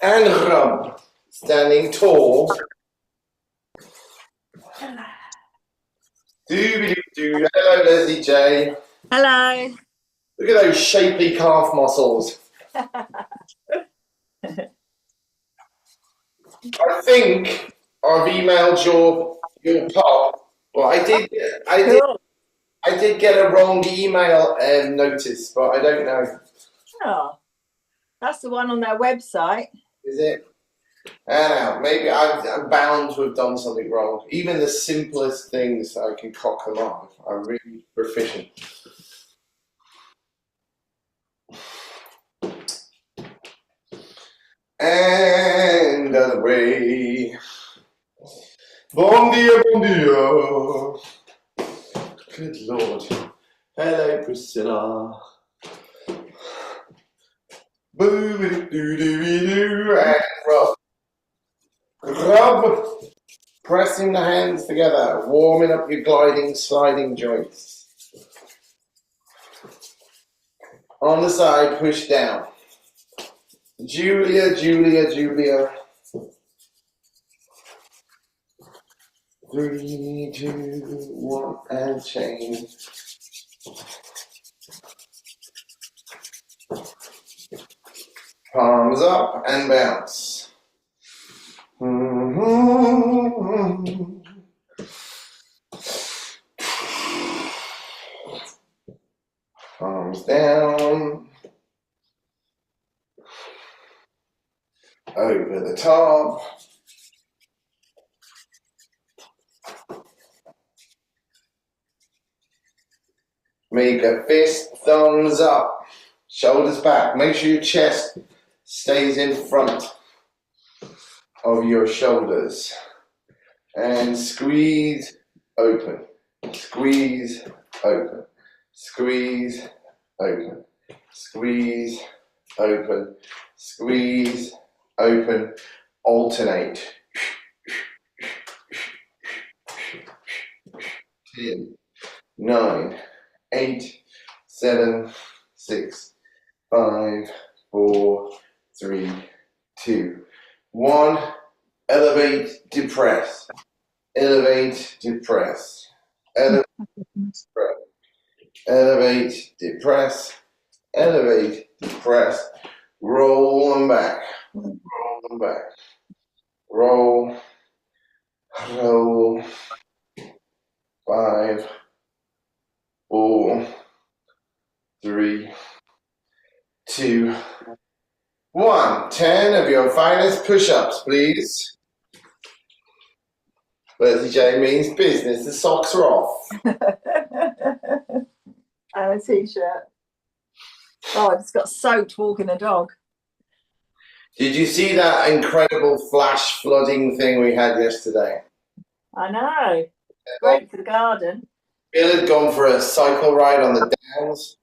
And Ram, standing tall. Doobie-doo-doo. Hello, Leslie J. Hello. Look at those shapely calf muscles. I think I've emailed your pop. Well, Cool. I did get a wrong email notice, but I don't know. Oh, that's the one on their website. Is it? I don't know. Maybe I'm bound to have done something wrong. Even the simplest things, I can cock them up. I'm really proficient. And away. Bon dia, bon dia. Good Lord. Hello, Priscilla. Boo-doo-doo-doo-doo. And rub. Rub. Pressing the hands together. Warming up your gliding, sliding joints. On the side, push down. Julia, Julia, Julia. 3, 2, 1, and change. Palms up and bounce. Palms down. Over the top. Make a fist, thumbs up, shoulders back. Make sure your chest stays in front of your shoulders. And squeeze, open, squeeze, open, squeeze, open, squeeze, open, squeeze, open, alternate. 10, 9, 8, 7, 6, 5, 4, 3, 2, 1. Elevate, depress. Elevate, depress. Elevate, depress. Elevate, depress. Elevate, depress. Roll them back. Roll them back. Roll. Roll. 5, 4, 3, 2, 1. 10 of your finest push-ups, please. Leslie J means business. The socks are off. And a t-shirt. Oh, I just got soaked walking a dog. Did you see that incredible flash flooding thing we had yesterday? I know. Great for the garden. Bill had gone for a cycle ride on the downs.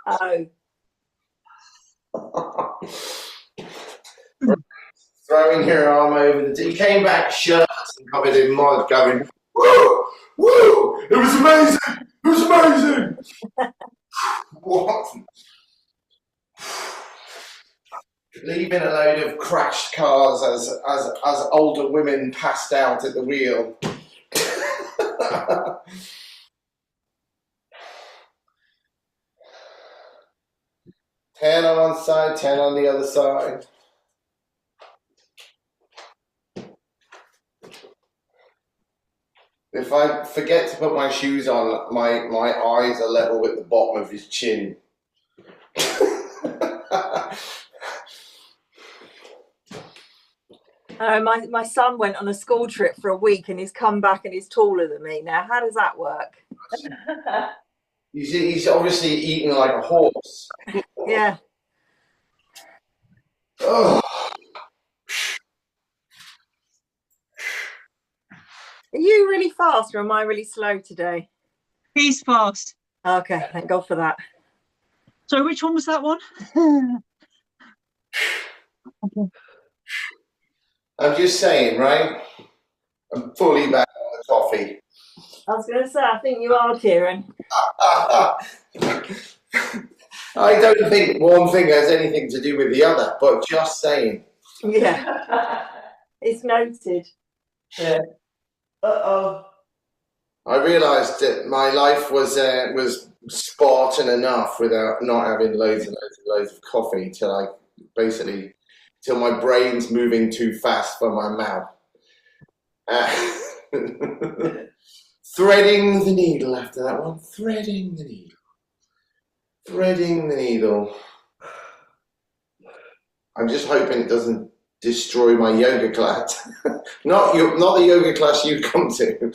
Oh. Throwing her arm over the... He came back shirtless and covered in mud going, woo! Woo! It was amazing! It was amazing! What? Leaving a load of crashed cars as older women passed out at the wheel. 10 on one side, 10 on the other side. If I forget to put my shoes on, my eyes are level with the bottom of his chin. My son went on a school trip for a week and he's come back and he's taller than me. Now, how does that work? He's obviously eating like a horse. Yeah. Oh. Are you really fast or am I really slow today? He's fast. Okay, thank God for that. So which one was that one? I'm just saying, right? I'm fully back on the coffee. I was going to say, I think you are, Kieran. I don't think one thing has anything to do with the other, but just saying. Yeah, it's noted. Yeah. Uh-oh. I realised that my life was Spartan enough without not having loads and loads and loads of coffee till my brain's moving too fast for my mouth. Threading the needle after that one. Threading the needle. Threading the needle. I'm just hoping it doesn't destroy my yoga class. not the yoga class you come to.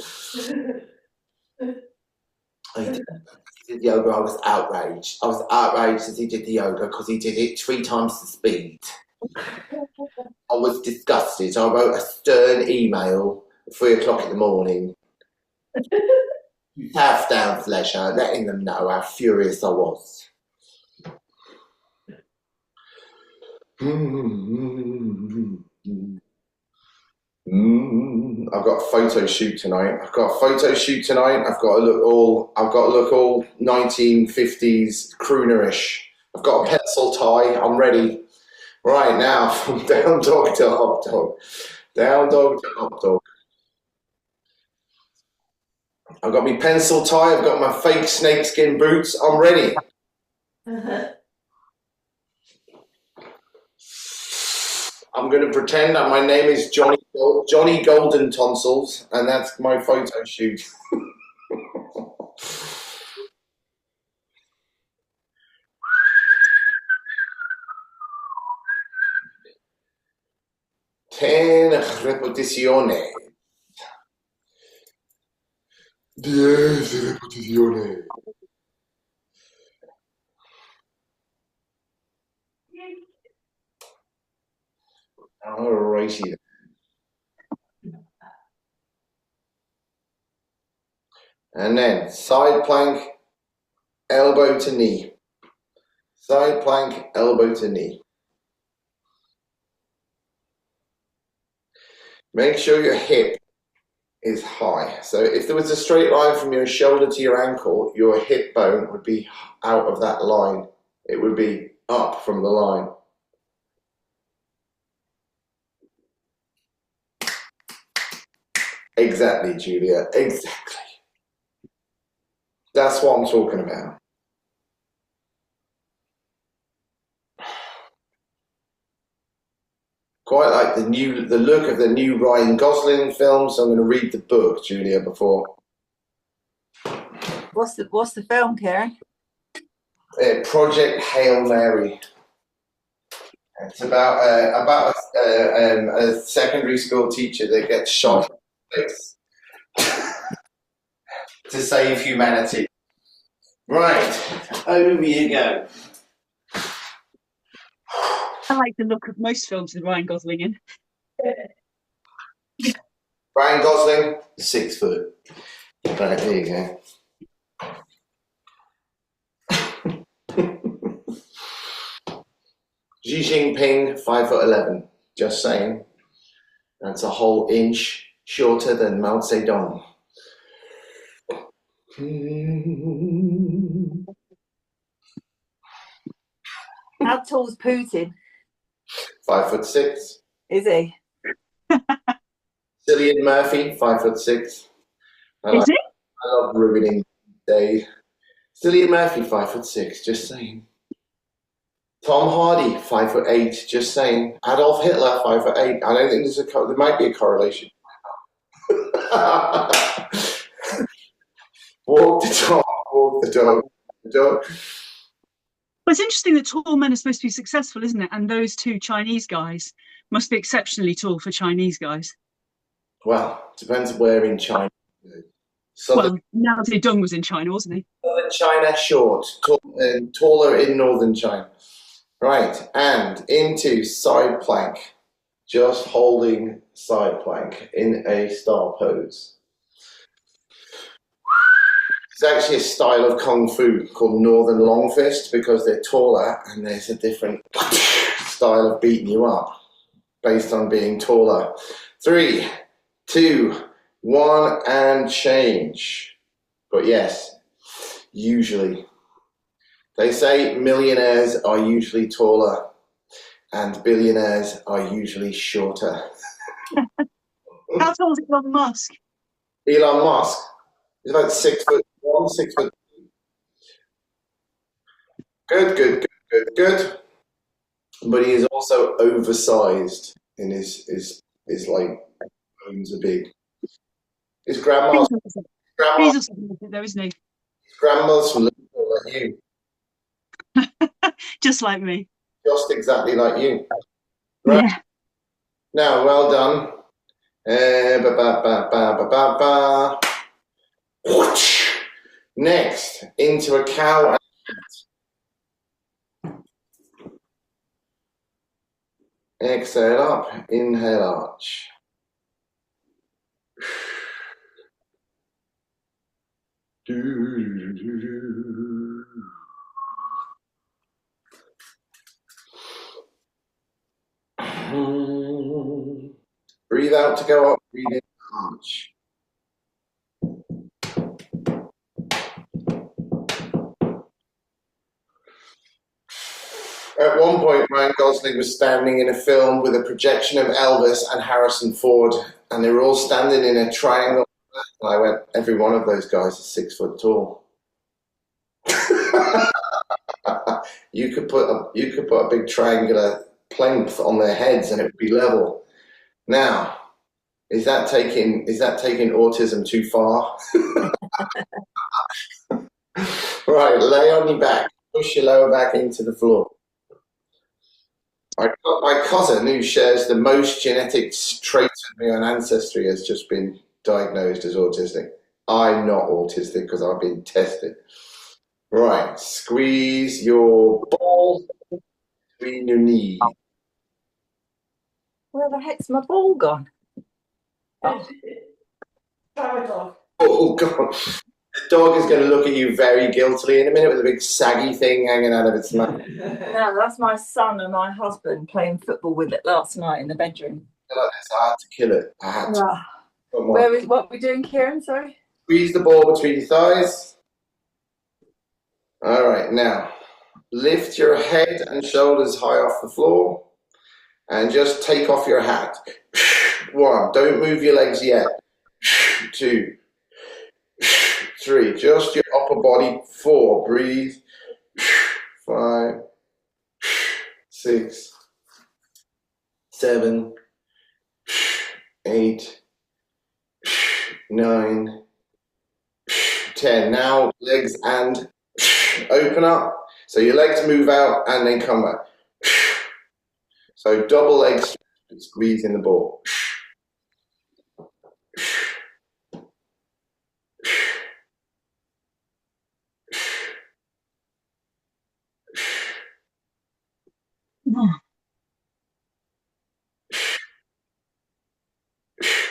He did yoga. I was outraged. I was outraged as he did the yoga because he did it 3 times the speed. I was disgusted. I wrote a stern email at 3 o'clock in the morning. Southdown's Leisure, letting them know how furious I was. I've got a photo shoot tonight. I've got to look all 1950s croonerish. I've got a pencil tie. I'm ready. Right now, from down dog to up dog. Down dog to up dog. I've got my pencil tie. I've got my fake snakeskin boots. I'm ready. I'm going to pretend that my name is Johnny Golden Tonsils, and that's my photo shoot. Ten repeticiones. 10 repeticiones. Alrighty. And then side plank, elbow to knee. Side plank, elbow to knee. Make sure your hip is high. So if there was a straight line from your shoulder to your ankle, your hip bone would be out of that line. It would be up from the line. Exactly, Julia. Exactly. That's what I'm talking about. Quite like the look of the new Ryan Gosling film, so I'm going to read the book, Julia, before. What's the film, Karen? Project Hail Mary. It's about a secondary school teacher that gets shot in the face to save humanity. Right, over you go. I like the look of most films with Ryan Gosling in. Ryan Gosling, 6 foot. Right, there you go. Xi Jinping, 5'11". Just saying. That's a whole inch shorter than Mao Zedong. How tall's Putin? 5'6". Is he? Cillian Murphy, 5'6". Is it? I love ruining day. Cillian Murphy, 5'6". Just saying. Tom Hardy, 5'8". Just saying. Adolf Hitler, 5'8". I don't think there might be a correlation. Walk the dog. Walk the dog. The dog. Well, it's interesting that tall men are supposed to be successful, isn't it? And those 2 Chinese guys must be exceptionally tall for Chinese guys. Well, depends where in China. Well, Mao Zedong was in China, wasn't he? Southern China, short, taller in northern China. Right, and into side plank. Just holding side plank in a star pose. It's actually a style of Kung Fu called Northern Long Fist because they're taller and there's a different style of beating you up based on being taller. 3, 2, 1, and change. But yes, usually They say millionaires are usually taller and billionaires are usually shorter. How tall is Elon Musk? Elon Musk is about 6'1", 6'2". Good. But he is also oversized in his like bones are big. His grandma's He's also there, isn't he? grandma's from Liverpool like you, Just like me. just exactly like you. Right Yeah. now, well done. Ba, ba, ba, ba, ba, ba, ba. Whoosh. Next, into a cow. Exhale up, inhale arch. Breathe out to go up, breathe in arch. At one point, Ryan Gosling was standing in a film with a projection of Elvis and Harrison Ford, and they were all standing in a triangle. And I went, every one of those guys is 6 foot tall. You could put a big triangular plinth on their heads, and it would be level. Now, is that taking autism too far? Right, lay on your back, push your lower back into the floor. My cousin, who shares the most genetic traits with me on Ancestry, has just been diagnosed as autistic. I'm not autistic because I've been tested. Right, squeeze your ball between your knees. Where the heck's my ball gone? Try it off. Oh, God. The dog is going to look at you very guiltily in a minute with a big saggy thing hanging out of its mouth. No, that's my son and my husband playing football with it last night in the bedroom. Like this. I had to kill it. I had to. Come on. What are we doing, Kieran? Sorry? Squeeze the ball between your thighs. All right, now lift your head and shoulders high off the floor and just take off your hat. 1, don't move your legs yet. 2, 3, just your upper body. 4, breathe. 5, 6, 7, 8, 9, 10. Now legs and open up. So your legs move out and then come back. So double legs, squeezing the ball.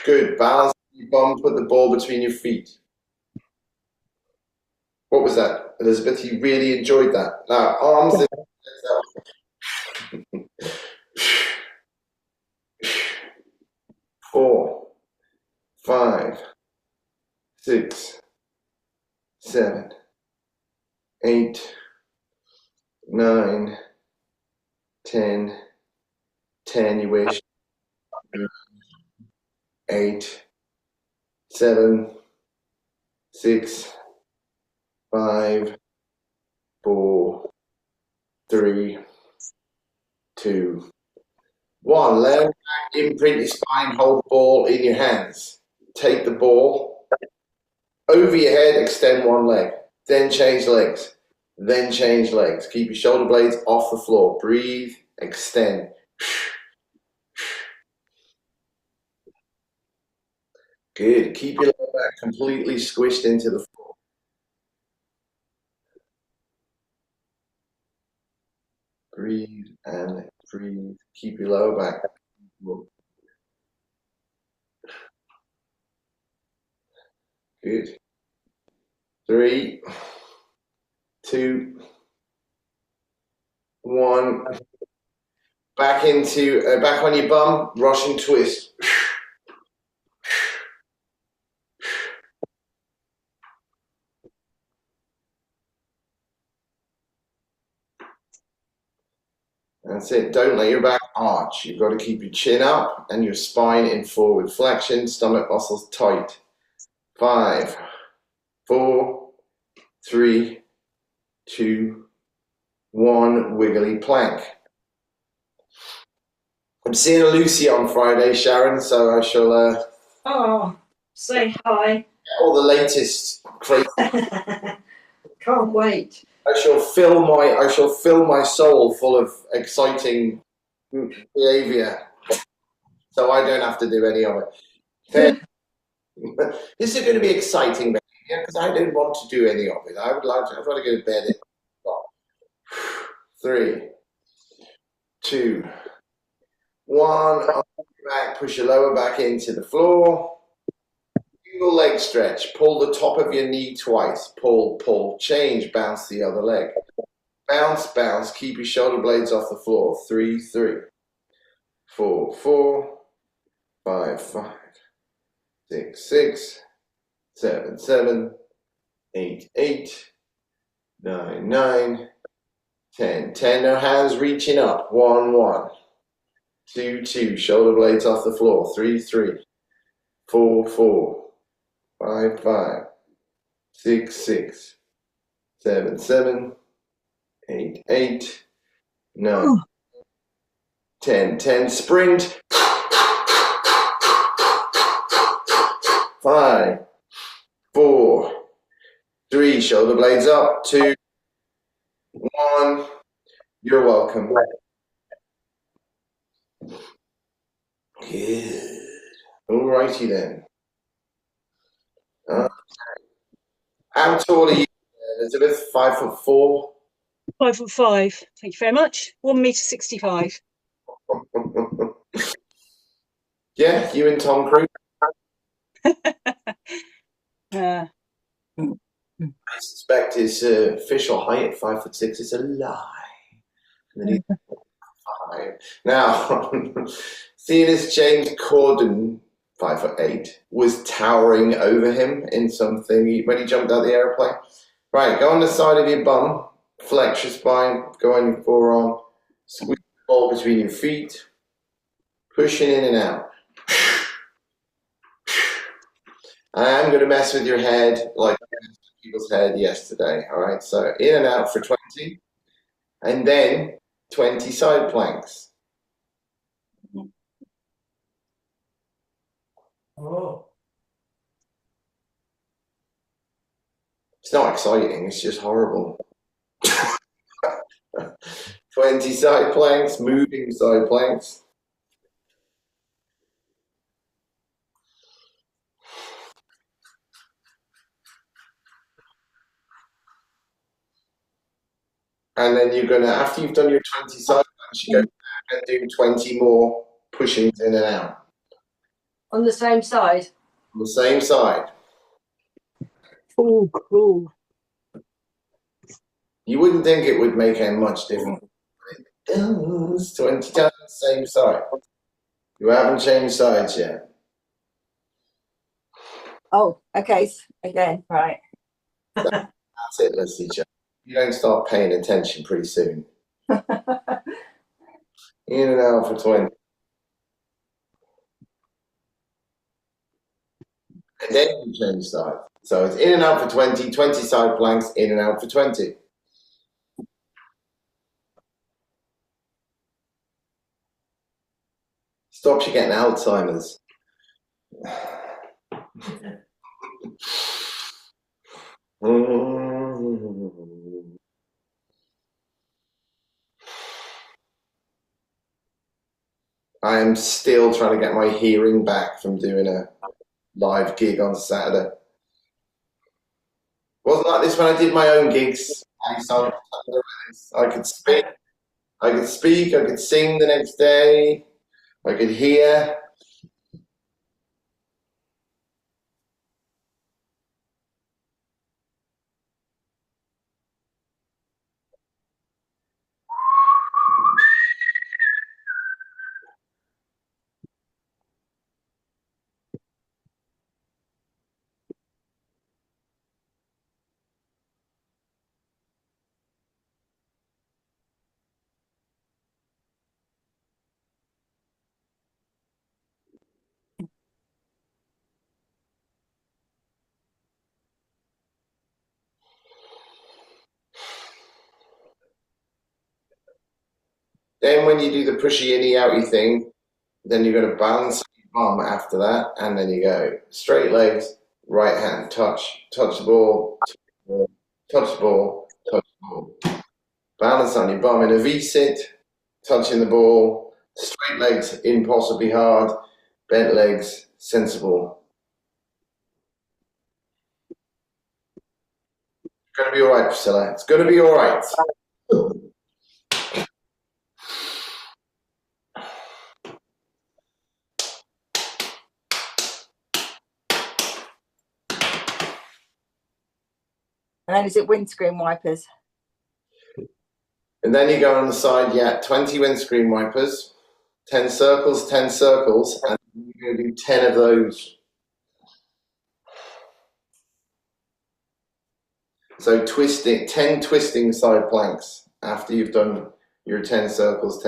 Good. Balance your bum, put the ball between your feet. What was that, Elizabeth? You really enjoyed that. Now, arms in. 4, 5, 6, 7, 8, 9, 10. 10, you wish. 8, 7, 6, 5, 4, 3, 2, 1. Lay on your back, imprint your spine, hold the ball in your hands. Take the ball over your head, extend one leg, then change legs, then change legs. Keep your shoulder blades off the floor. Breathe, extend. Good. Keep your lower back completely squished into the floor. Breathe and breathe. Keep your lower back. Good. 3, 2, 1. Back on your bum. Russian twist. That's it. Don't let your back arch. You've got to keep your chin up and your spine in forward flexion, stomach muscles tight. 5, 4, 3, 2, 1. Wiggly plank. I'm seeing Lucy on Friday, Sharon, so I shall Oh, say hi. all the latest crazy. Can't wait. I shall fill my soul full of exciting behaviour, so I don't have to do any of it. This is going to be exciting behaviour because I don't want to do any of it. I'd rather go to bed. 3, 2, 1. Up your back, push your lower back into the floor. Single leg stretch. Pull the top of your knee twice. Pull, pull, change, bounce the other leg. Bounce, bounce. Keep your shoulder blades off the floor. 3, 3, 4, 4, 5, 5, 6, 6, 7, 7, 8, 8, 9, 9, 10, 10. No hands reaching up. 1, 1, 2, 2. Shoulder blades off the floor. 3, 3, 4, 4, 5, 5, 6, 6, 7, 7, 8, 8, 9, 10, 10. Sprint. 5, 4, 3. Shoulder blades up. 2, 1. You're welcome. Good. Alrighty then. How tall are you, Elizabeth? 5'4"? 5'5". Thank you very much. 1 meter 65. Yeah, you and Tom Cruise. Uh, I suspect his official height at 5'6" is a lie. And then he's 5. Now, seeing as James Corden, 5'8", was towering over him in something when he jumped out of the airplane. Right, go on the side of your bum, flex your spine, go on your forearm, squeeze the ball between your feet, pushing in and out. I'm going to mess with your head like I messed with people's head yesterday. All right, so in and out for 20, and then 20 side planks. Oh. It's not exciting, it's just horrible. 20 side planks, moving side planks. And then you're going to, after you've done your 20 side planks, you go back and do 20 more pushings in and out. On the same side. On the same side. oh, cool. You wouldn't think it would make a much difference. It does. 20 times the same side. You haven't changed sides yet. Oh, okay. Again, right. That's it, let's see. You don't start paying attention pretty soon. In and out for 20. And then you change sides. So it's in and out for 20, 20 side planks, in and out for 20. Stops you getting Alzheimer's. I am still trying to get my hearing back from doing a live gig on Saturday. Wasn't like this when I did my own gigs. I could speak, I could sing the next day, I could hear. Then when you do the pushy inny outy thing, then you're going to balance your bum after that, and then you go straight legs, right hand, touch the ball, touch the ball, touch the ball. Balance on your bum in a V-sit, touching the ball, straight legs, impossibly hard, bent legs, sensible. It's going to be all right, Priscilla. It's going to be all right. And then is it windscreen wipers? And then you go on the side, 20 windscreen wipers, 10 circles, and you're going to do 10 of those. So 10 twisting side planks after you've done your 10 circles.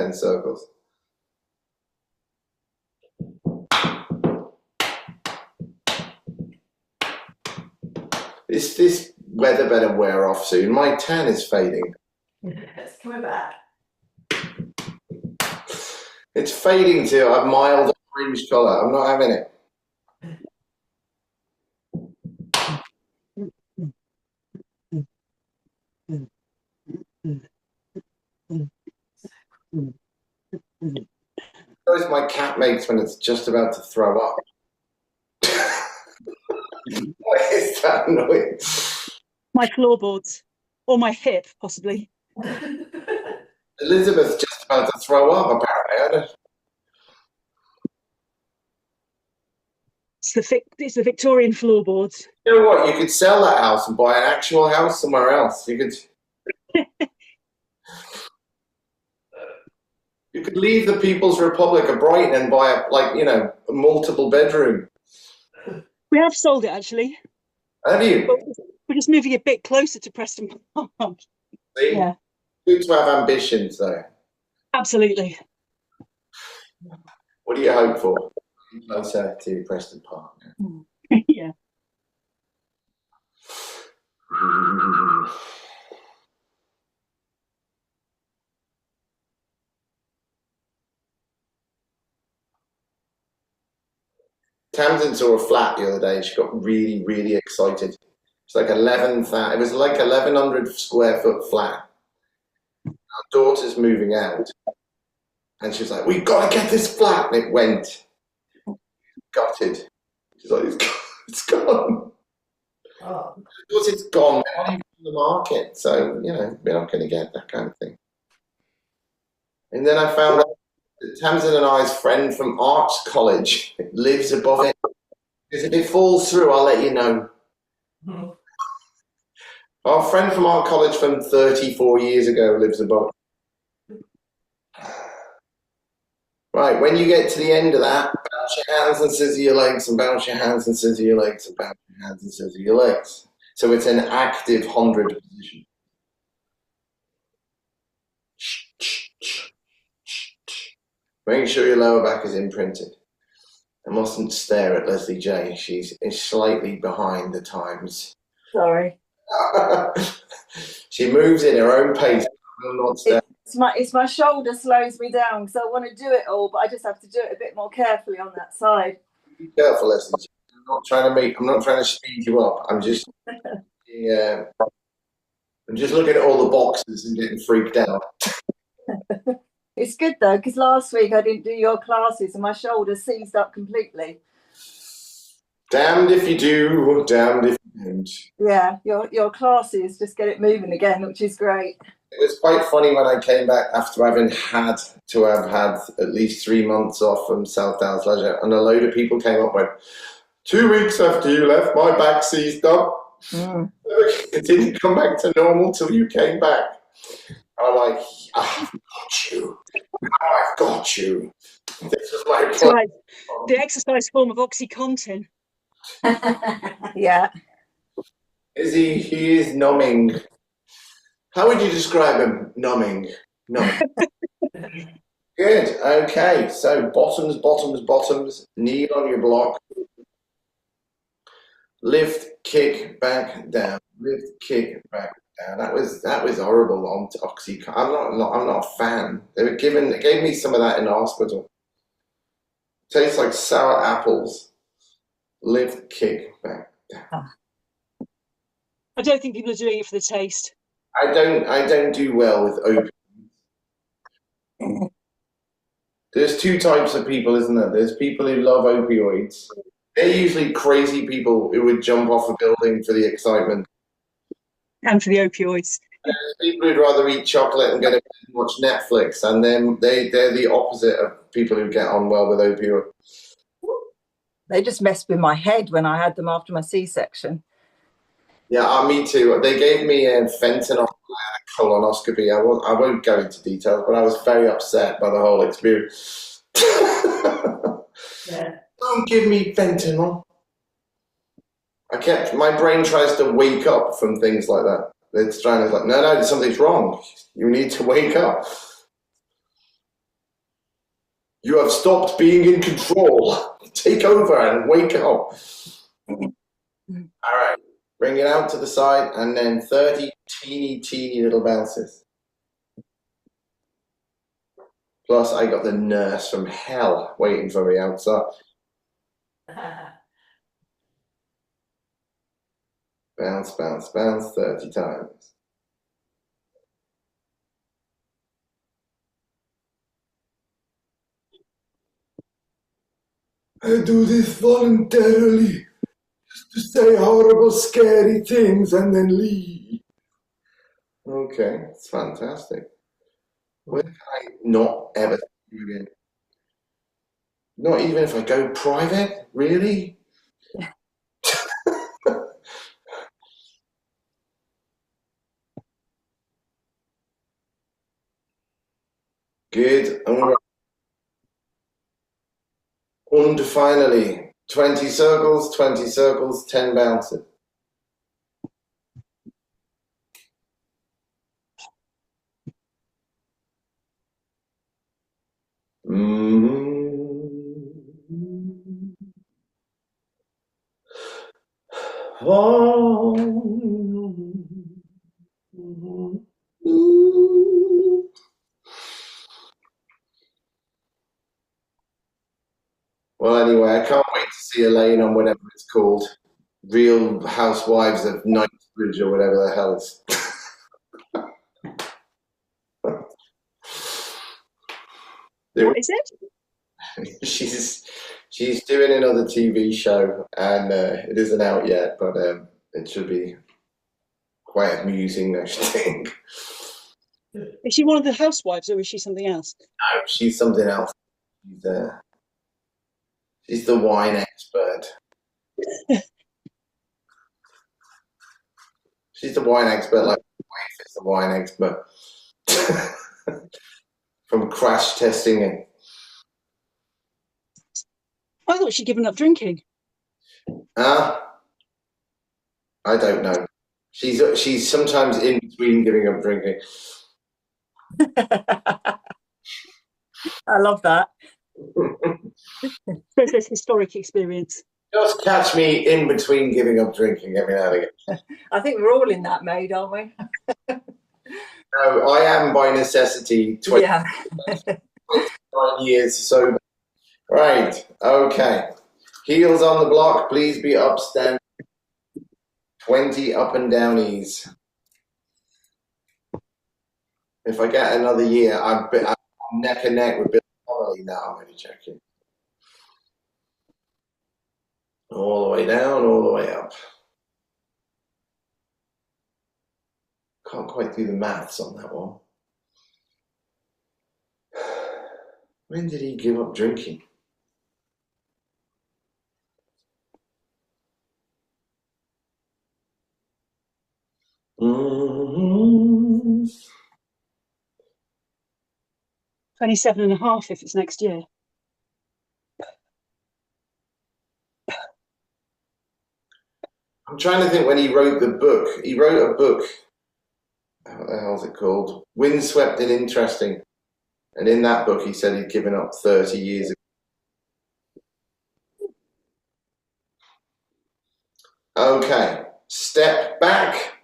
This weather better wear off soon. My tan is fading. It's coming back. It's fading to a mild orange colour. I'm not having it. Noise my cat makes when it's just about to throw up. What is that noise? My floorboards, or my hip, possibly. Elizabeth's just about to throw up, apparently. It's the Victorian floorboards. You know what? You could sell that house and buy an actual house somewhere else. You could leave the People's Republic of Brighton and buy a multiple bedroom. We have sold it, actually. Have you? But we're just moving a bit closer to Preston Park. See? Yeah. Good to have ambitions, though. Absolutely. What do you hope for? Closer to Preston Park. Yeah. Tamsin saw a flat the other day and she got really, really excited. It's like 11,000. It was like 1,100 square foot flat. Our daughter's moving out, and she was like, "We've got to get this flat." And it went. Gutted. She's like, "It's gone." Oh. Because it's gone. They're not even on the market, so we're not going to get that kind of thing. And then I found out that Tamsin and I's friend from Arts College lives above it. Because if it falls through, I'll let you know. Mm-hmm. Our friend from Art College from 34 years ago lives above. Right, when you get to the end of that, bounce your hands and scissor your legs, and bounce your hands and scissor your legs, and bounce your hands and scissor your legs. So it's an active 100 position. Make sure your lower back is imprinted. I mustn't stare at Leslie J. She's slightly behind the times. Sorry. She moves in her own pace. I will not stare. It's my shoulder slows me down because I want to do it all, but I just have to do it a bit more carefully on that side. Be careful, Leslie J. I'm not trying to speed you up. I'm just looking at all the boxes and getting freaked out. It's good though, because last week I didn't do your classes and my shoulder seized up completely. Damned if you do, damned if you don't. Yeah, your classes just get it moving again, which is great. It was quite funny when I came back after having had at least 3 months off from South Downs Leisure, and a load of people came up and went, 2 weeks after you left, my back seized up. It didn't come back to normal till you came back. I'm like, I've got you. I've got you. This is my It's like the exercise form of OxyContin. Yeah. He is numbing. How would you describe him? Numbing. Good. Okay. So bottoms. Knee on your block. Lift, kick, back, down. Lift, kick, back, Yeah, that was horrible on Oxycontin. I'm not a fan. They gave me some of that in the hospital. Tastes like sour apples. Live the kick back. I don't think people are doing it for the taste. I don't do well with opiates. There's two types of people, isn't there? There's people who love opioids. They're usually crazy people who would jump off a building for the excitement. And for the opioids. There's people who'd rather eat chocolate and go to bed and watch Netflix, and then they're the opposite of people who get on well with opioids. They just messed with my head when I had them after my C-section. Yeah, me too. They gave me fentanyl colonoscopy. I won't go into details, but I was very upset by the whole experience. Yeah. Don't give me fentanyl. My brain tries to wake up from things like that. It's trying to like, no, something's wrong. You need to wake up. You have stopped being in control. Take over and wake up. All right. Bring it out to the side and then 30 teeny little bounces. Plus, I got the nurse from hell waiting for me outside. Bounce, bounce, bounce 30 times. I do this voluntarily, just to say horrible, scary things and then leave. Okay, it's fantastic. Where can I not ever see you again? Not even if I go private? Really? Good. And finally, 20 circles, 10 bounces. Well, anyway, I can't wait to see Elaine on whatever it's called. Real Housewives of Knightsbridge or whatever the hell it's. What is it? She's doing another TV show, and it isn't out yet, but it should be quite amusing, I think. Is she one of the housewives or is she something else? No, she's something else. She's the wine expert. She's the wine expert, like my wife is the wine expert. From crash testing it. I thought she'd given up drinking. I don't know. She's sometimes in between giving up drinking. I love that. Suppose there's historic experience. Just catch me in between giving up drinking every now and again. I think we're all in that mode, aren't we? No, I am by necessity 29 Yeah. years sober. Right, okay. Heels on the block, please be upstanding. 20 up and downies. If I get another year, I'm neck and neck with Bill Connolly now. I'm really checking. All the way down, all the way up. Can't quite do the maths on that one. When did he give up drinking? Mm-hmm. 27.5 if it's next year. I'm trying to think when he wrote the book. He wrote a book. What the hell's it called? Windswept and Interesting. And in that book, he said he'd given up 30 years ago. Okay, step back.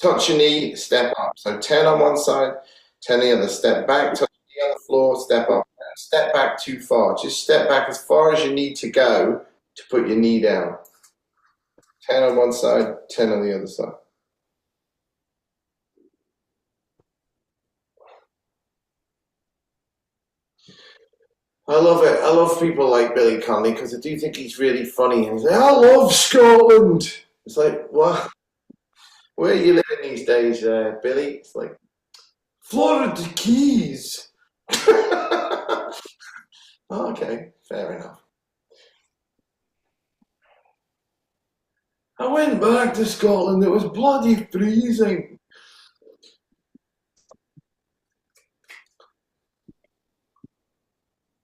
touch your knee, step up. So 10 on one side, 10 the other. Step back, touch your knee on the floor, step up. Don't step back too far. Just step back as far as you need to go to put your knee down. 10 on one side, 10 on the other side. I love it. I love people like Billy Connolly because I do think he's really funny. And he's like, I love Scotland. It's like, what? Where are you living these days, Billy? It's like, Florida Keys. Okay, fair enough. I went back to Scotland. It was bloody freezing.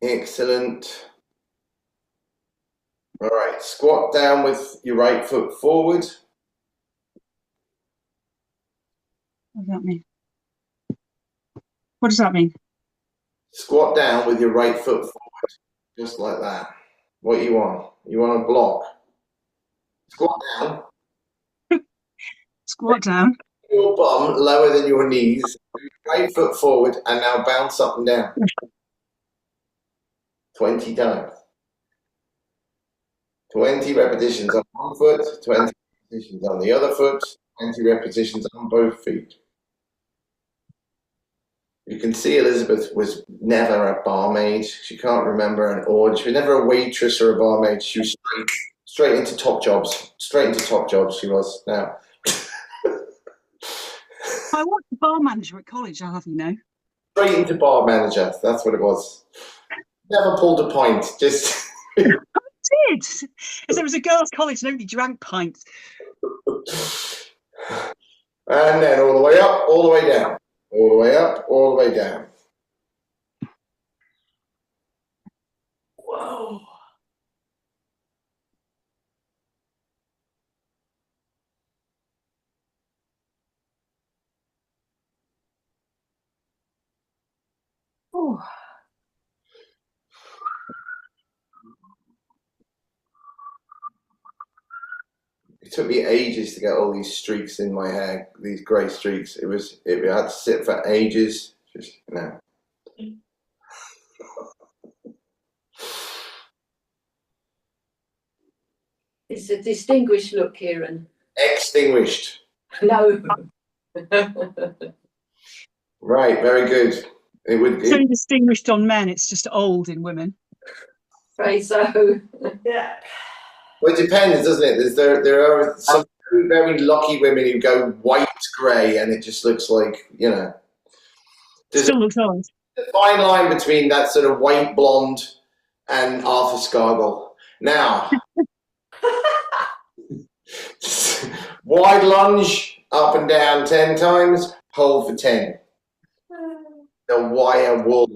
Excellent. All right, squat down with your right foot forward. What does that mean? What does that mean? Squat down with your right foot forward, just like that. What you want? You want a block. Squat down. Squat down. Your bum lower than your knees. Right foot forward, and now bounce up and down. 20 times. 20 repetitions on one foot, 20 repetitions on the other foot, 20 repetitions on both feet. You can see Elizabeth was never a barmaid. She can't remember an order. She was never a waitress or a barmaid. She was straight into top jobs. Straight into top jobs she was now. I was a bar manager at college, I'll have you know. Straight into bar manager. That's what it was. Never pulled a pint. Just... I did! As there was a girls' college, nobody drank pints. And then all the way up, all the way down. All the way up, all the way down. Whoa. Oh, It took me ages to get all these streaks in my hair, these grey streaks. It had to sit for ages. Just no. it's a distinguished look, Kieran. Extinguished. No. Right, very good. It's only distinguished on men, it's just old in women. Pray so. Yeah. Well, it depends, doesn't it? There are some very, very lucky women who go white grey, and it just looks like, you know. There's Still looks old. a fine line between that sort of white blonde and Arthur Scargill. Now, wide lunge, up and down 10 times, hold for 10. The wire wool.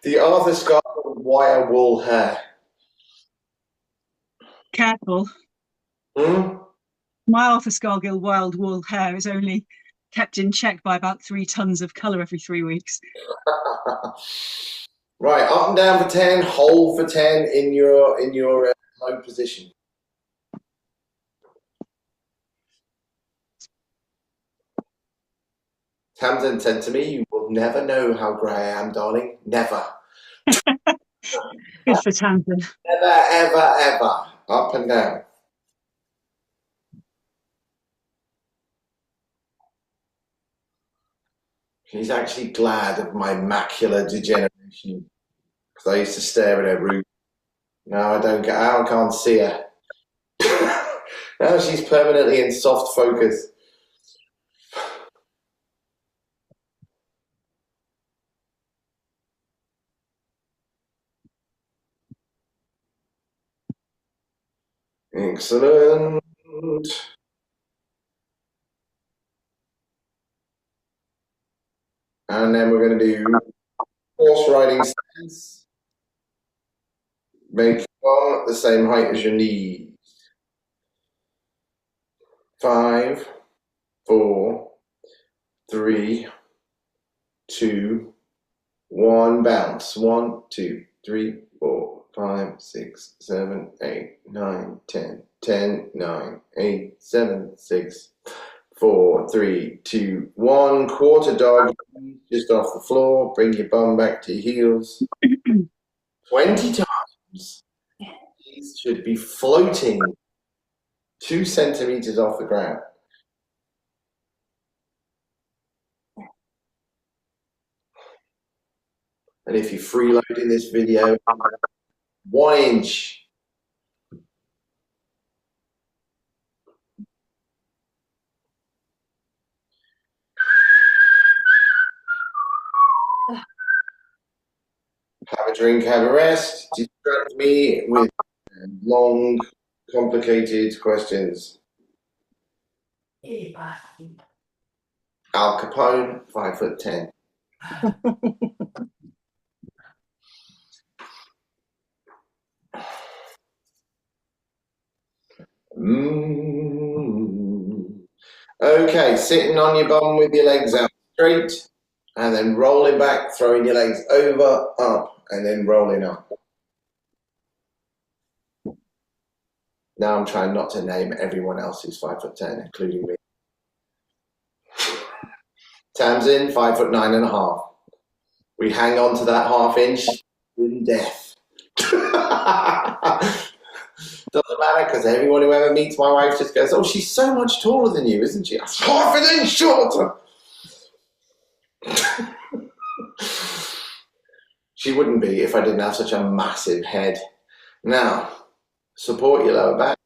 The Arthur Scargill wire wool hair. Careful. Hmm? My Arthur Scargill wild wool hair is only kept in check by about 3 tons of colour every 3 weeks. Right, up and down for 10, hold for 10 in your low position. Tamsin said to me, "You will never know how grey I am, darling. Never. Good for Tamsin. Never, ever, ever. Up and down." She's actually glad of my macular degeneration because I used to stare at her room. Now I can't see her. Now she's permanently in soft focus. Excellent. And then we're going to do horse riding stance. Make your arm the same height as your knees. 5, 4, 3, 2, 1. Bounce. 1, 2, 3, 4, 5, 6, 7, 8, 9, 10. 10, 9, 8, 7, 6, 4, 3, 2, 1. Quarter dog, just off the floor. Bring your bum back to your heels. 20 times. These should be floating 2 centimeters off the ground. And if you're freeloading this video, 1 inch. Have a drink, have a rest. Distract me with long, complicated questions. Al Capone, 5'10". Okay, sitting on your bum with your legs out straight, and then rolling back, throwing your legs over, up, and then rolling up. Now I'm trying not to name everyone else who's 5'10", including me. Tamsin, 5'9.5". We hang on to that ½ inch in death. Doesn't matter, because everyone who ever meets my wife just goes, "Oh, she's so much taller than you, isn't she?" I'm ½ an inch shorter. She wouldn't be if I didn't have such a massive head. Now, support your lower back.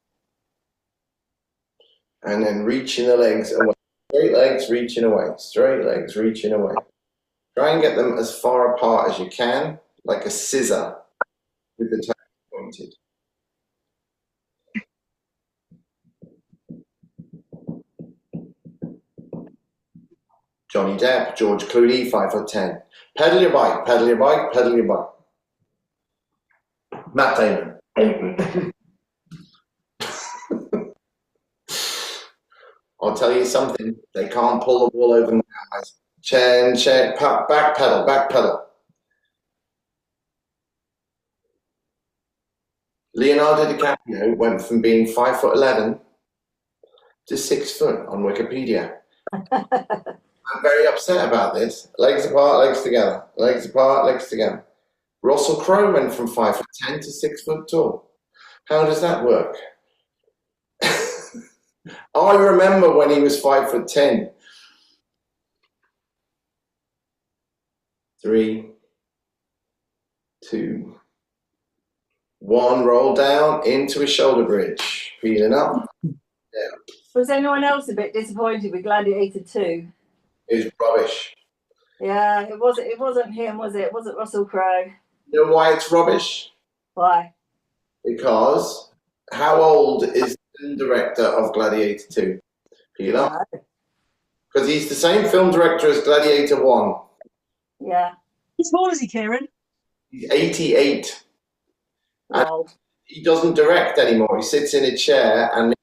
And then reaching the legs away. Straight legs reaching away. Straight legs reaching away. Try and get them as far apart as you can, like a scissor with the toe pointed. Johnny Depp, George Clooney, 5'10". Pedal your bike, pedal your bike, pedal your bike. Matt Damon. I'll tell you something, they can't pull the wool over my eyes. Chain, back pedal, back pedal. Leonardo DiCaprio went from being 5'11" to 6 foot on Wikipedia. I'm very upset about this. Legs apart, legs together. Legs apart, legs together. Russell Crowe went from 5'10" to 6 foot tall. How does that work? I remember when he was 5'10". 3, 2, 1. Roll down into a shoulder bridge. Feeling up. Down. Was anyone else a bit disappointed with Gladiator 2? It was rubbish. Yeah, it wasn't him, was it? It wasn't Russell Crowe. You know why it's rubbish? Why? Because how old is the director of Gladiator 2? Peter? Because he's the same film director as Gladiator 1. Yeah. How tall is he, Kieran? He's 88. Well, He doesn't direct anymore. He sits in a chair and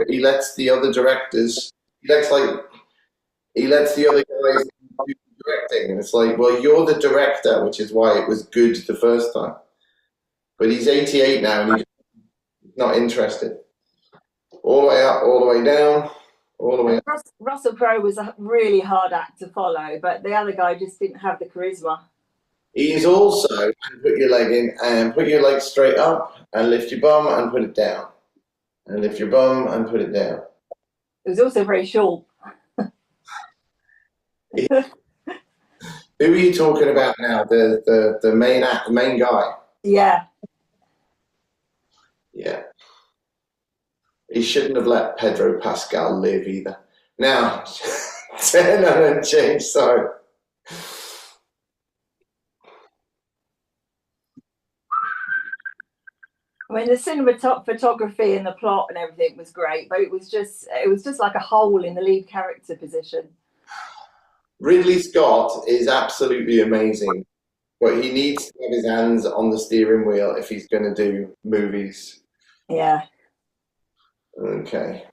he lets the other directors, he lets the other guys do directing. And it's like, well, you're the director, which is why it was good the first time. But he's 88 now and he's not interested. All the way up, all the way down, all the way up. Russell Crowe was a really hard act to follow, but the other guy just didn't have the charisma. He is also, put your leg in and put your leg straight up and lift your bum and put it down. And lift your bum and put it down. It was also very short. Who are you talking about now? The main guy? Yeah. Yeah. He shouldn't have let Pedro Pascal live either. Now, turn on and change side. I mean, the cinematography and the plot and everything was great, but it was just like a hole in the lead character position. Ridley Scott is absolutely amazing, but he needs to have his hands on the steering wheel if he's going to do movies. Yeah. Okay.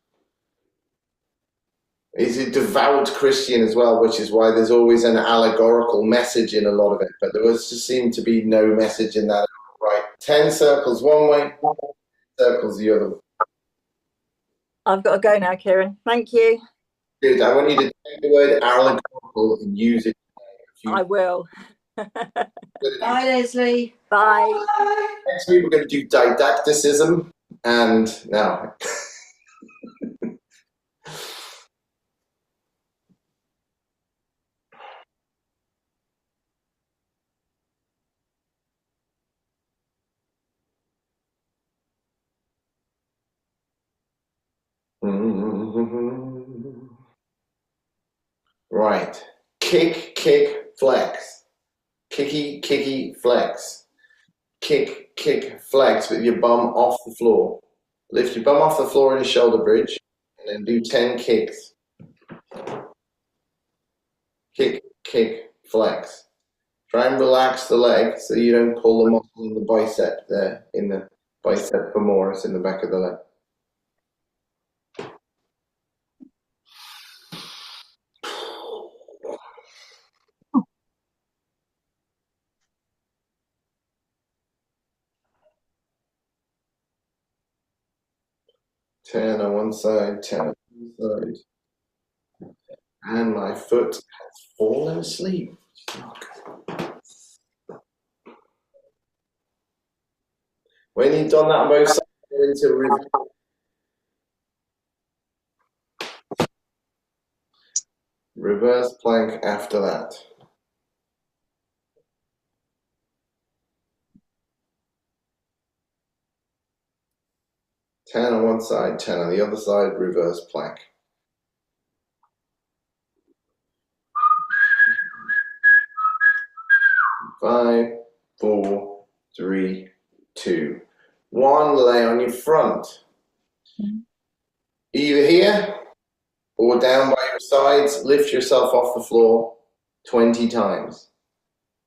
He's a devout Christian as well, which is why there's always an allegorical message in a lot of it, but there was just seemed to be no message in that. Right, 10 circles one way, circles the other. I've got to go now, Kieran. Thank you. Good. I want you to take the word allegorical and use it. I will. Bye, Leslie. Bye. Bye. Next week we're going to do didacticism and now. Right. Kick, kick, flex. Kicky, kicky, flex. Kick, kick, flex with your bum off the floor. Lift your bum off the floor in a shoulder bridge and then do 10 kicks. Kick, kick, flex. Try and relax the leg so you don't pull the muscle in the bicep there, in the bicep femoris in the back of the leg. Ten on one side, 10 on one side. And my foot has fallen asleep. When you've done that on both sides, go into reverse plank after that. Ten on one side, 10 on the other side, reverse plank. Five, four, three, two, one. Lay on your front. Either here or down by your sides. Lift yourself off the floor 20 times.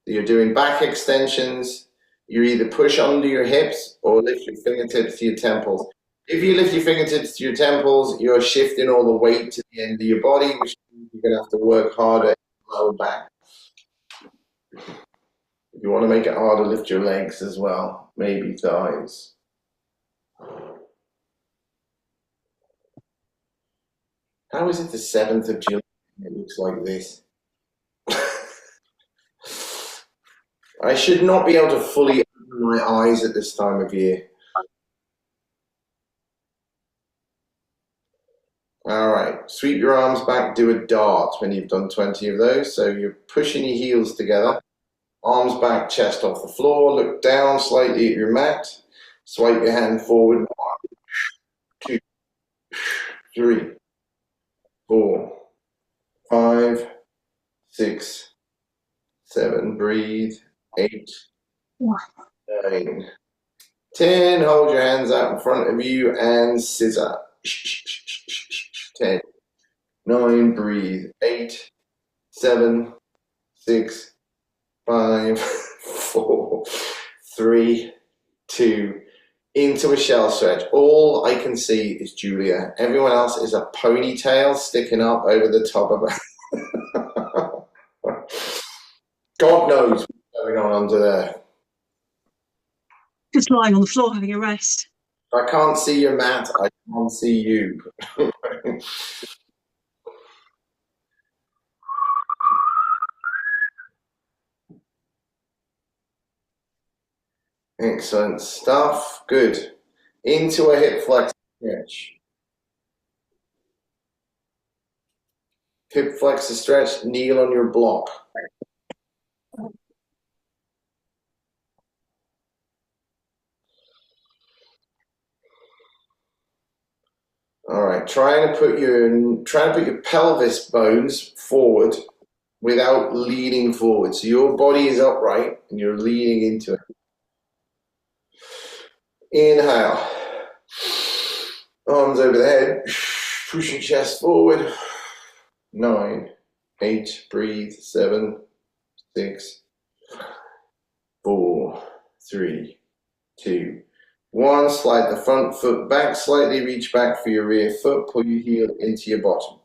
You're doing back extensions. You either push under your hips or lift your fingertips to your temples. If you lift your fingertips to your temples, you're shifting all the weight to the end of your body, which means you're going to have to work harder in the lower back. If you want to make it harder, lift your legs as well, maybe thighs. How is it the 7th of July? It looks like this. I should not be able to fully open my eyes at this time of year. All right, sweep your arms back, do a dart when you've done 20 of those. So you're pushing your heels together, arms back, chest off the floor, look down slightly at your mat, swipe your hand forward. 1, 2, 3, 4, 5, 6, 7, breathe, 8, 9, 10. Hold your hands out in front of you and scissor. 10, 9, breathe, 8, 7, 6, 5, 4, 3, 2, into a shell stretch. All I can see is Julia. Everyone else is a ponytail sticking up over the top of her. God knows what's going on under there. Just lying on the floor having a rest. I can't see your mat, I can't see you. Excellent stuff. Good. Into a hip flex stretch. Hip flexor stretch, kneel on your block. All right, trying to put your pelvis bones forward without leaning forward. So your body is upright and you're leaning into it. Inhale. Arms over the head. Push your chest forward. 9, 8, breathe. 7, 6, 4, 3, 2, 1. Slide the front foot back slightly. Reach back for your rear foot. Pull your heel into your bottom.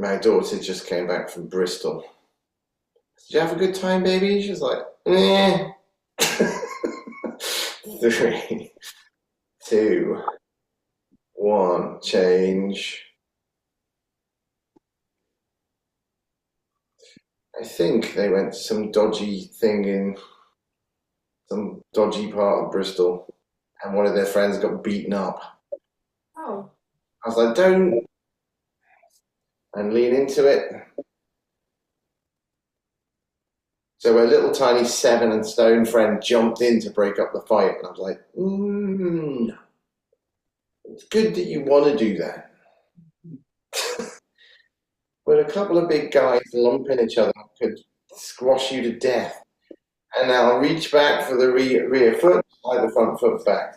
My daughter just came back from Bristol. Did you have a good time, baby? She's like, eh. 3, 2, 1, change. I think they went to some dodgy thing in some dodgy part of Bristol, and one of their friends got beaten up. Oh. I was like, don't, and lean into it. So her little tiny 7 stone friend jumped in to break up the fight, and I was like, no. It's good that you want to do that. But a couple of big guys lumping each other could squash you to death. And now reach back for the rear foot, slide the front foot back.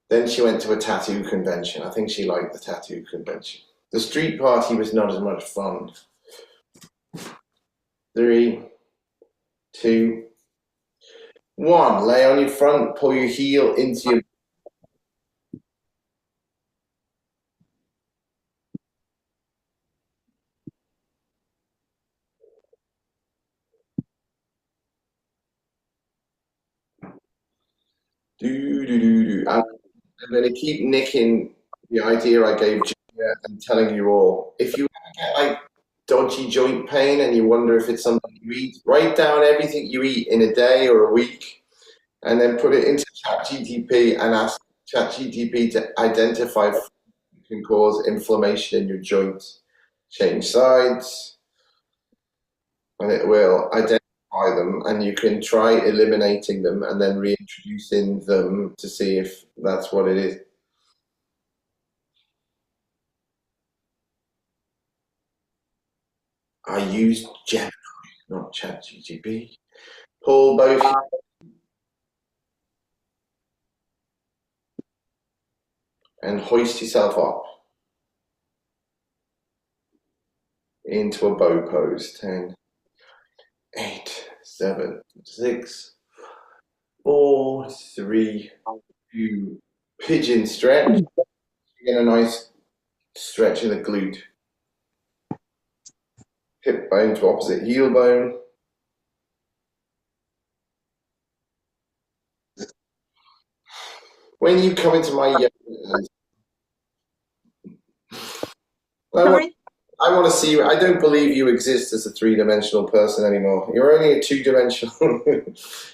Then she went to a tattoo convention. I think she liked the tattoo convention. The street party was not as much fun. 3, 2, 1. Lay on your front, pull your heel into your... I'm going to keep nicking the idea I gave Julia and telling you all. If you ever get like dodgy joint pain and you wonder if it's something you eat, write down everything you eat in a day or a week and then put it into ChatGTP and ask ChatGTP to identify what can cause inflammation in your joints. Change sides and it will identify them, and you can try eliminating them and then reintroducing them to see if that's what it is. I used Gemini, not ChatGTP. Pull both and hoist yourself up into a bow pose. 10, 8, 7, 6, 4, 3, 2, pigeon stretch. You get a nice stretch in the glute. Hip bone to opposite heel bone. When you come into my yoga, Sorry? I want to see you. I don't believe you exist as a 3-dimensional person anymore. You're only a 2-dimensional.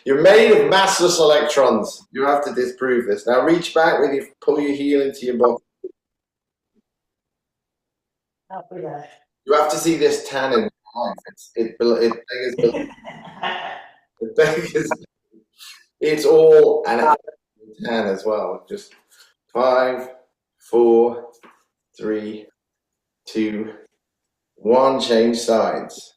You're made of massless electrons. You have to disprove this. Now reach back with you, pull your heel into your body. You have to see this tan in life. It's all an tan as well. Just 5, 4, 3, 2, 1. Change sides.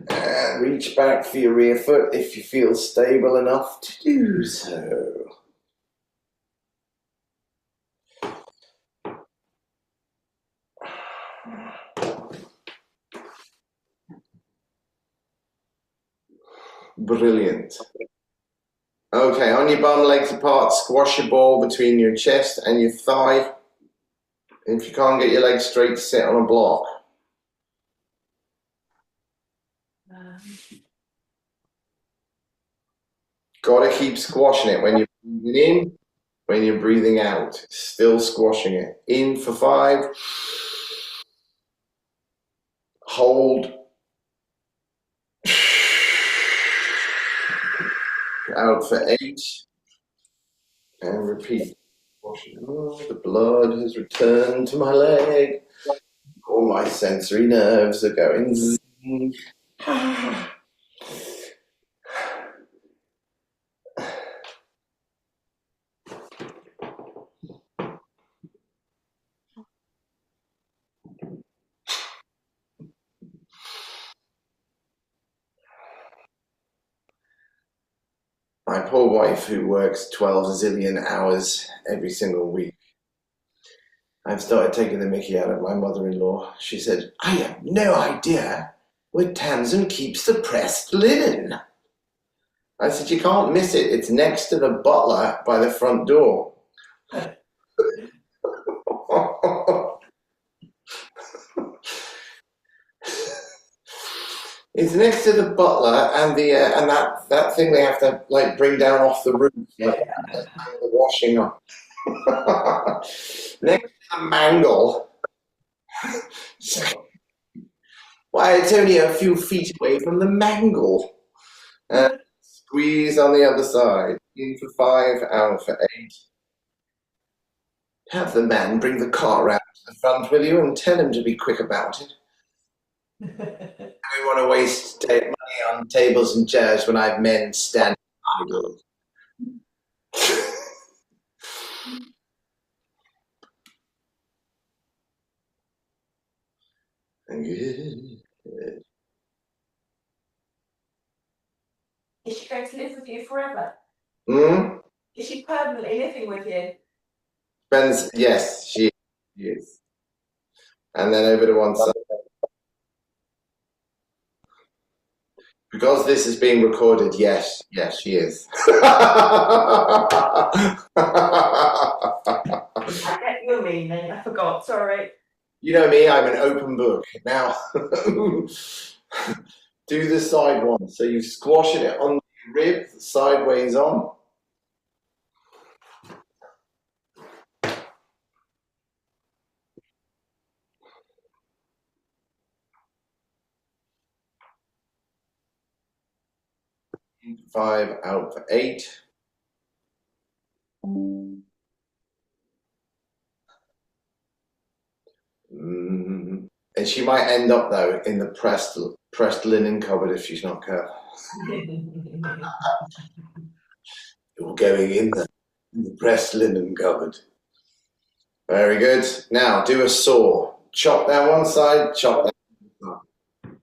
And reach back for your rear foot if you feel stable enough to do so. Brilliant. Okay, on your bum, legs apart, squash your ball between your chest and your thigh. If you can't get your legs straight, sit on a block. Gotta keep squashing it when you're breathing in, when you're breathing out. Still squashing it. In for 5. Hold. Out for 8. And repeat. Oh, the blood has returned to my leg. All my sensory nerves are going zing. My poor wife, who works 12 zillion hours every single week. I I've started taking the mickey out of my mother-in-law. She said, I have no idea where Tamsin keeps the pressed linen. I said, you can't miss it. It's next to the butler by the front door. It's next to the butler and the and that thing they have to like bring down off the roof, like, the washing up. Next to the mangle. So, why, it's only a few feet away from the mangle. Squeeze on the other side. In for 5, out for 8. Have the man bring the car round to the front, will you, and tell him to be quick about it. I don't want to waste money on tables and chairs when I have men standing idle. Is she going to live with you forever? Hmm? Is she permanently living with you? Ben's, yes, she is. And then over to one side. Because this is being recorded, yes, she is. I get your meaning. I forgot. Sorry. You know me, I'm an open book. Now, do the side one. So you're squashing it on the rib, sideways on. In for 5, out for 8. And she might end up though in the pressed linen cupboard if she's not careful. You're going in the pressed linen cupboard. Very good. Now do a saw. Chop down one side, chop down the other side.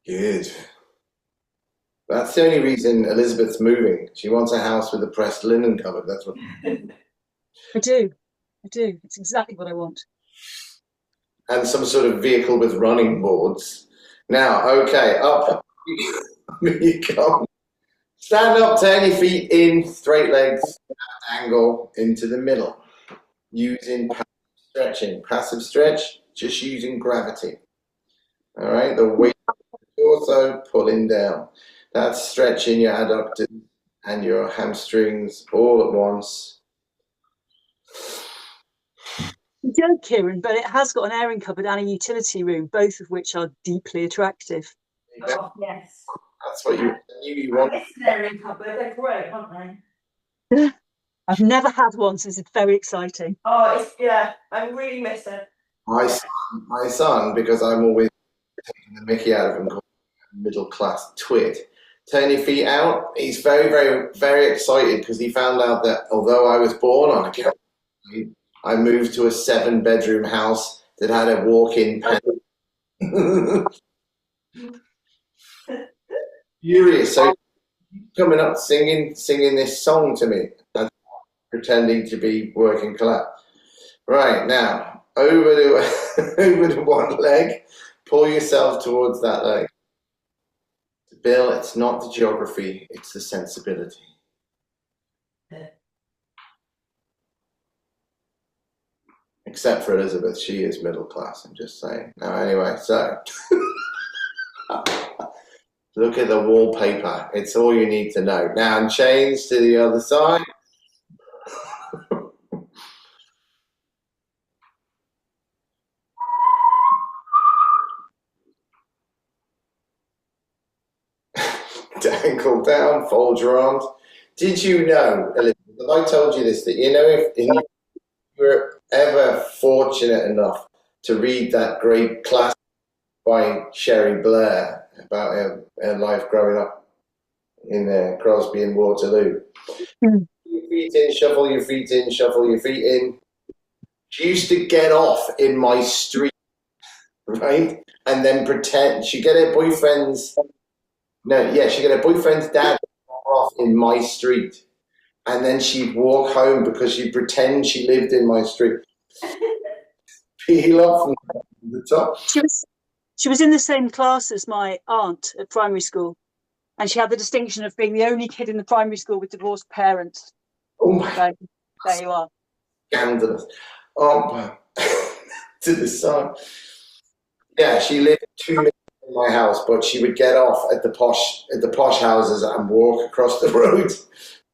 Good. That's the only reason Elizabeth's moving. She wants a house with a pressed linen cupboard. That's what. I do. It's exactly what I want. And some sort of vehicle with running boards. Now, okay, up you come. Stand up, turn your feet in, straight legs, angle into the middle. Using passive stretching. Passive stretch, just using gravity. All right, the weight of the torso pulling down. That's stretching your adductors and your hamstrings all at once. You don't, Kieran, but it has got an airing cupboard and a utility room, both of which are deeply attractive. Oh, yes. That's what you knew you wanted. They're in cupboard. They're great, aren't they? I've never had one, so it's very exciting. Oh, yeah. I really miss it. My son, because I'm always taking the mickey out of him, called middle class twit. Turn your feet out. He's very, very, very excited because he found out that although I was born on a couch, I moved to a 7-bedroom house that had a walk-in pantry. Furious. So coming up singing this song to me and pretending to be working class. Right, now over to one leg. Pull yourself towards that leg. Bill, it's not the geography, it's the sensibility. Except for Elizabeth, she is middle class, I'm just saying. Now, anyway, so look at the wallpaper. It's all you need to know. Now, and change to the other side. Ankle down, fold your arms. Did you know, Elizabeth, have I told you this, that you know if you were ever fortunate enough to read that great classic by Sherry Blair about her life growing up in Crosby and Waterloo? Mm. Your feet in, shuffle your feet in, shuffle your feet in. She used to get off in my street, right? And then pretend she'd get her boyfriend's No, yeah, she got her boyfriend's dad off in my street, and then she'd walk home because she'd pretend she lived in my street. Peel off from the top. She was in the same class as my aunt at primary school, and she had the distinction of being the only kid in the primary school with divorced parents. Oh my, So there you are. scandalous. Oh, to the side. Yeah, she lived 2 minutes from my house, but she would get off at the posh houses and walk across the road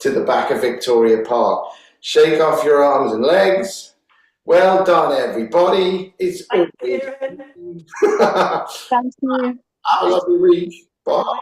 to the back of Victoria Park. Shake off your arms and legs. Well done, everybody. It's all Thank you. Thank you. Have a lovely week. Bye.